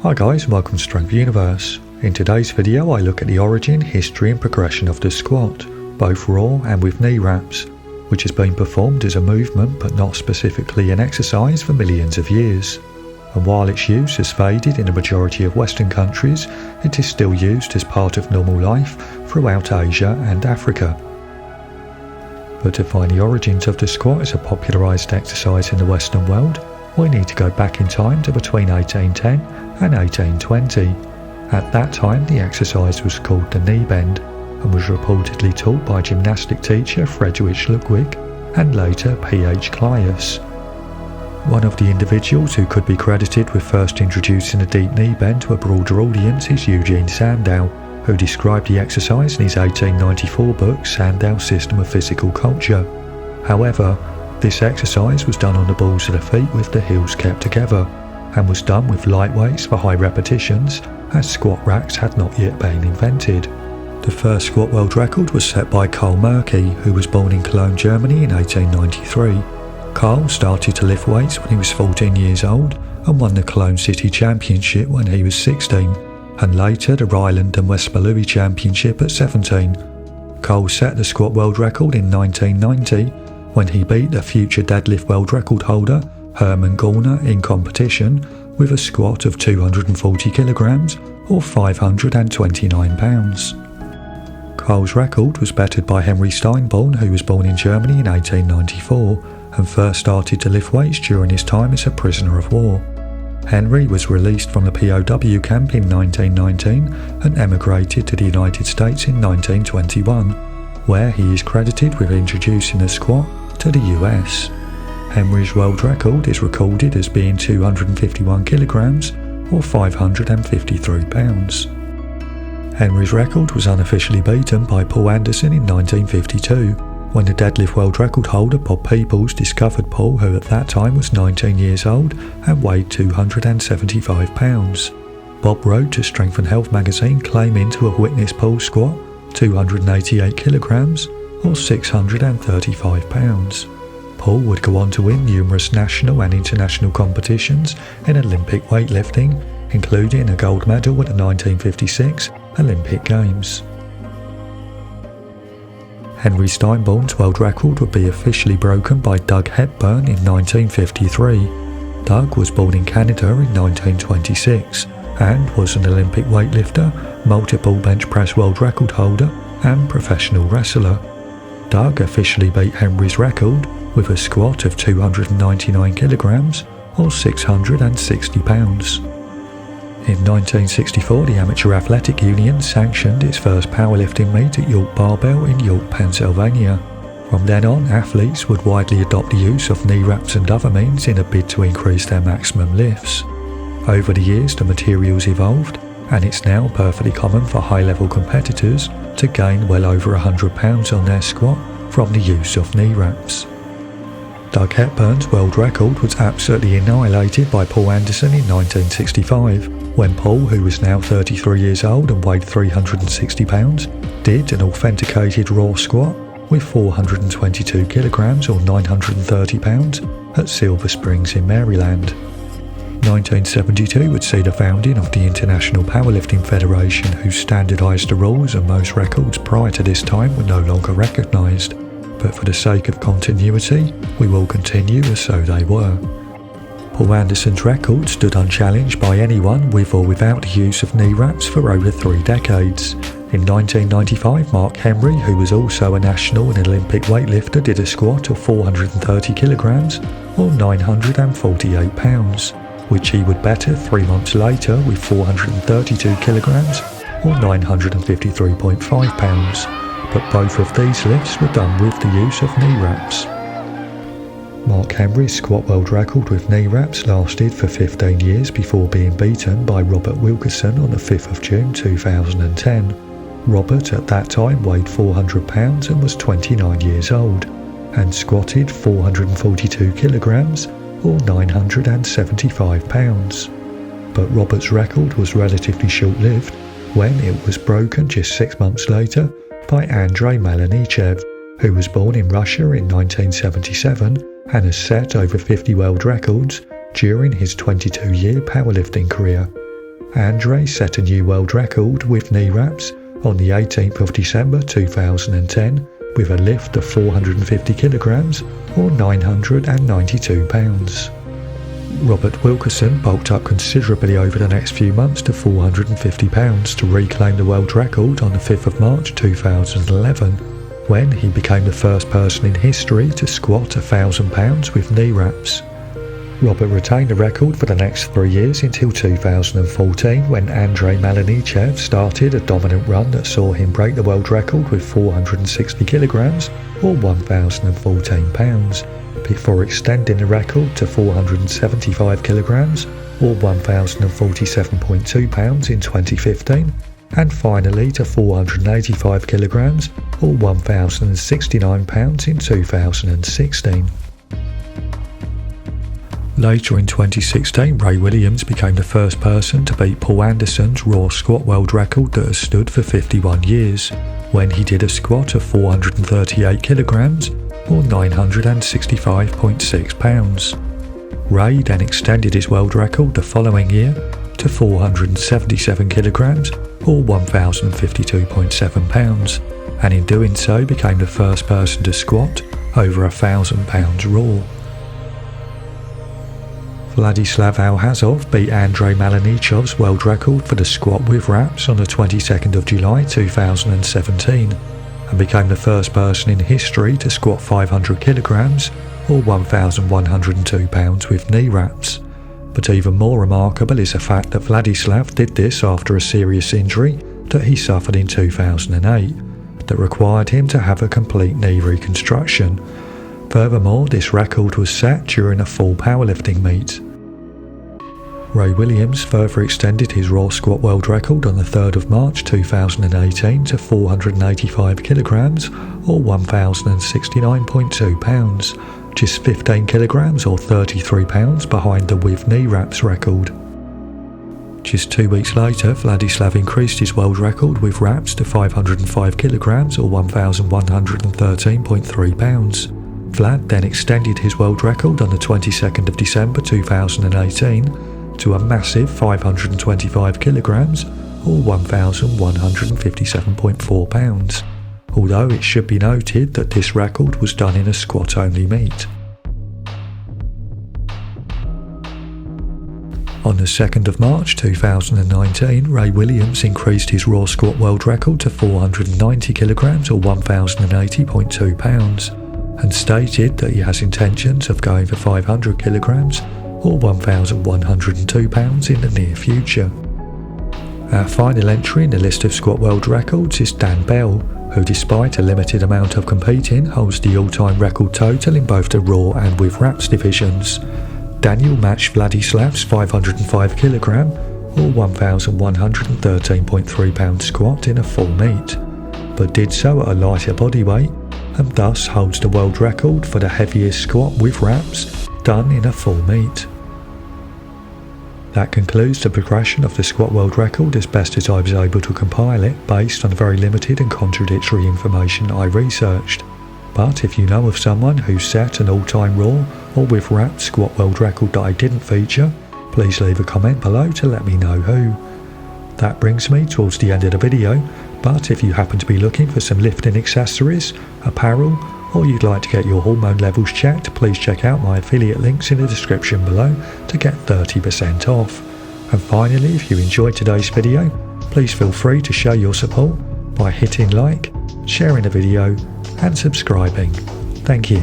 Hi guys, and welcome to Strength Universe. In today's video I look at the origin, history and progression of the squat, both raw and with knee wraps, which has been performed as a movement but not specifically an exercise for millions of years. And while its use has faded in the majority of Western countries, it is still used as part of normal life throughout Asia and Africa. But to find the origins of the squat as a popularised exercise in the Western world, we need to go back in time to between 1810 and 1820. At that time the exercise was called the knee bend and was reportedly taught by gymnastic teacher Friedrich Ludwig and later P.H. Clausius. One of the individuals who could be credited with first introducing the deep knee bend to a broader audience is Eugene Sandow, who described the exercise in his 1894 book Sandow's System of Physical Culture. However, this exercise was done on the balls of the feet with the heels kept together, and was done with light weights for high repetitions, as squat racks had not yet been invented. The first squat world record was set by Karl Moerke, who was born in Cologne, Germany in 1893. Karl started to lift weights when he was 14 years old and won the Cologne City Championship when he was 16, and later the Ryland and West-Berlui Championship at 17. Karl set the squat world record in 1990 when he beat the future deadlift world record holder Hermann Gorner in competition with a squat of 240 kilograms or 529 pounds. Karl's record was bettered by Henry Steinborn, who was born in Germany in 1894 and first started to lift weights during his time as a prisoner of war. Henry was released from the POW camp in 1919 and emigrated to the United States in 1921, where he is credited with introducing the squat to the US. Henry's world record is recorded as being 251 kilograms or 553 pounds. Henry's record was unofficially beaten by Paul Anderson in 1952, when the deadlift world record holder Bob Peoples discovered Paul, who at that time was 19 years old and weighed 275 pounds. Bob wrote to Strength and Health magazine claiming to have witnessed Paul squat 288 kilograms or 635 pounds. Paul would go on to win numerous national and international competitions in Olympic weightlifting, including a gold medal at the 1956 Olympic Games. Henry Steinborn's world record would be officially broken by Doug Hepburn in 1953. Doug was born in Canada in 1926 and was an Olympic weightlifter, multiple bench press world record holder and professional wrestler. Doug officially beat Henry's record with a squat of 299 kilograms or 660 pounds. In 1964, the Amateur Athletic Union sanctioned its first powerlifting meet at York Barbell in York, Pennsylvania. From then on, athletes would widely adopt the use of knee wraps and other means in a bid to increase their maximum lifts. Over the years, the materials evolved, and it's now perfectly common for high-level competitors to gain well over 100 pounds on their squat from the use of knee wraps. Doug Hepburn's world record was absolutely annihilated by Paul Anderson in 1965, when Paul, who was now 33 years old and weighed 360 pounds, did an authenticated raw squat with 422 kilograms or 930 pounds at Silver Springs in Maryland. 1972 would see the founding of the International Powerlifting Federation, who standardised the rules, and most records prior to this time were no longer recognised. But for the sake of continuity, we will continue as so they were. Paul Anderson's record stood unchallenged by anyone with or without the use of knee wraps for over 3 decades. In 1995, Mark Henry, who was also a national and Olympic weightlifter, did a squat of 430 kilograms or 948 pounds, which he would better 3 months later with 432 kilograms or 953.5 pounds. But both of these lifts were done with the use of knee wraps. Mark Henry's squat world record with knee wraps lasted for 15 years before being beaten by Robert Wilkerson on the 5th of June 2010. Robert at that time weighed 400 pounds and was 29 years old, and squatted 442 kilograms or 975 pounds. But Robert's record was relatively short-lived when it was broken just 6 months later by Andrey Malanichev, who was born in Russia in 1977 and has set over 50 world records during his 22-year powerlifting career. Andrey set a new world record with knee wraps on the 18th of December 2010 with a lift of 450 kilograms or 992 pounds. Robert Wilkerson bulked up considerably over the next few months to 450 pounds to reclaim the world record on the 5th of March 2011, when he became the first person in history to squat 1,000 pounds with knee wraps. Robert retained the record for the next 3 years until 2014, when Andrey Malanichev started a dominant run that saw him break the world record with 460 kilograms or 1,014 pounds, before extending the record to 475 kilograms or 1,047.2 pounds in 2015, and finally to 485 kilograms or 1,069 pounds in 2016. Later in 2016, Ray Williams became the first person to beat Paul Anderson's raw squat world record that has stood for 51 years, when he did a squat of 438 kilograms or 965.6 pounds. Ray then extended his world record the following year to 477 kilograms or 1,052.7 pounds, and in doing so became the first person to squat over 1,000 pounds raw. Vladislav Alhazov beat Andrey Malanichev's world record for the squat with wraps on the 22nd of July 2017 and became the first person in history to squat 500 kilograms or 1,102 pounds with knee wraps. But even more remarkable is the fact that Vladislav did this after a serious injury that he suffered in 2008 that required him to have a complete knee reconstruction. Furthermore, this record was set during a full powerlifting meet. Ray Williams further extended his raw squat world record on the 3rd of March 2018 to 485 kilograms or 1,069.2 pounds, just 15 kilograms or 33 pounds behind the with knee wraps record. Just 2 weeks later, Vladislav increased his world record with wraps to 505 kilograms or 1,113.3 pounds. Vlad then extended his world record on the 22nd of December 2018 to a massive 525 kilograms or 1,157.4 pounds, although it should be noted that this record was done in a squat-only meet. On the 2nd of March 2019, Ray Williams increased his raw squat world record to 490 kilograms or 1,080.2 pounds, and stated that he has intentions of going for 500 kilograms or 1,102 pounds in the near future. Our final entry in the list of squat world records is Dan Bell, who despite a limited amount of competing holds the all-time record total in both the raw and with wraps divisions. Daniel matched Vladislav's 505 kilogram or 1,113.3 pound squat in a full meet, but did so at a lighter body weight and thus holds the world record for the heaviest squat with wraps done in a full meet. That concludes the progression of the squat world record as best as I was able to compile it based on the very limited and contradictory information I researched. But if you know of someone who set an all-time raw or with wraps squat world record that I didn't feature, please leave a comment below to let me know who. That brings me towards the end of the video, but if you happen to be looking for some lifting accessories, apparel, or you'd like to get your hormone levels checked, please check out my affiliate links in the description below to get 30% off. And finally, if you enjoyed today's video, please feel free to show your support by hitting like, sharing the video and subscribing. Thank you.